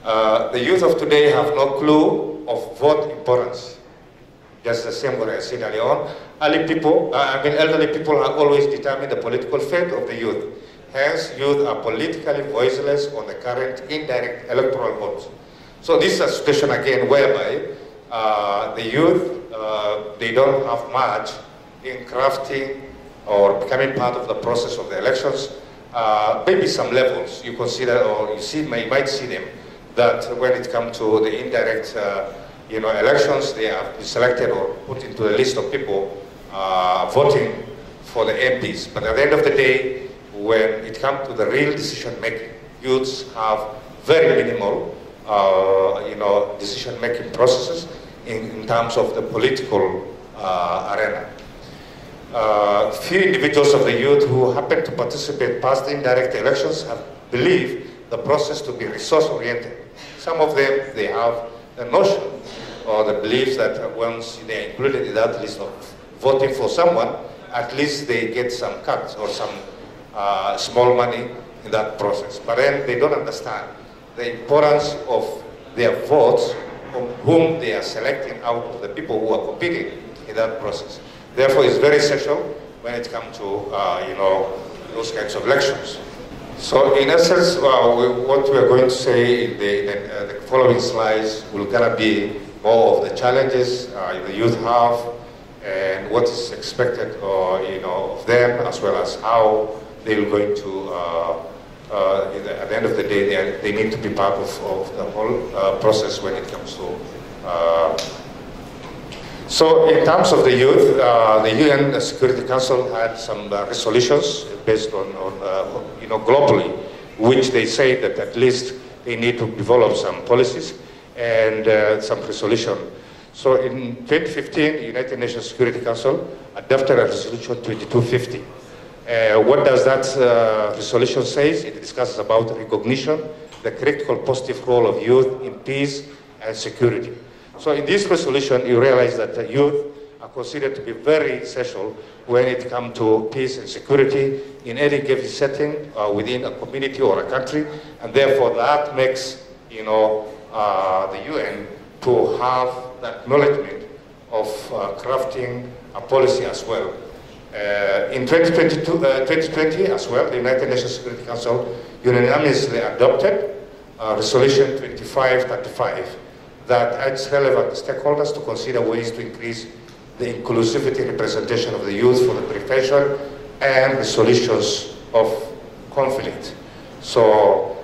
The youth of today have no clue of vote importance. Just the same what I said earlier on. Elderly people have always determined the political fate of the youth. Hence, youth are politically voiceless on the current indirect electoral votes. So this is a situation again whereby the youth, they don't have much in crafting or becoming part of the process of the elections. Maybe some levels you consider, or you might see them, that when it comes to the indirect elections, they are selected or put into the list of people voting for the MPs. But at the end of the day, when it comes to the real decision making, youths have very minimal decision making processes in terms of the political arena. Few individuals of the youth who happen to participate past indirect elections have believed the process to be resource oriented. Some of them, they have the notion or the beliefs that once they are included in that list of voting for someone, at least they get some cuts or some small money in that process. But then they don't understand the importance of their votes from whom they are selecting out of the people who are competing in that process. Therefore, it's very essential when it comes to those kinds of elections. So, in essence, what we are going to say in the following slides will gonna be more of the challenges the youth have and what is expected, of them, as well as how they are going to. At the end of the day, they need to be part of the whole process when it comes to. So in terms of the youth, the UN Security Council had some resolutions based on globally, which they say that at least they need to develop some policies and some resolution. So in 2015, the United Nations Security Council adopted a resolution 2250. What does that resolution say? It discusses about recognition, the critical positive role of youth in peace and security. So in this resolution, you realize that the youth are considered to be very essential when it comes to peace and security in any given setting within a community or a country, and therefore that makes the UN to have that acknowledgement of crafting a policy as well. In 2020 as well, the United Nations Security Council unanimously adopted Resolution 2535 that urges relevant stakeholders to consider ways to increase the inclusivity representation of the youth for the prevention and resolutions of conflict. So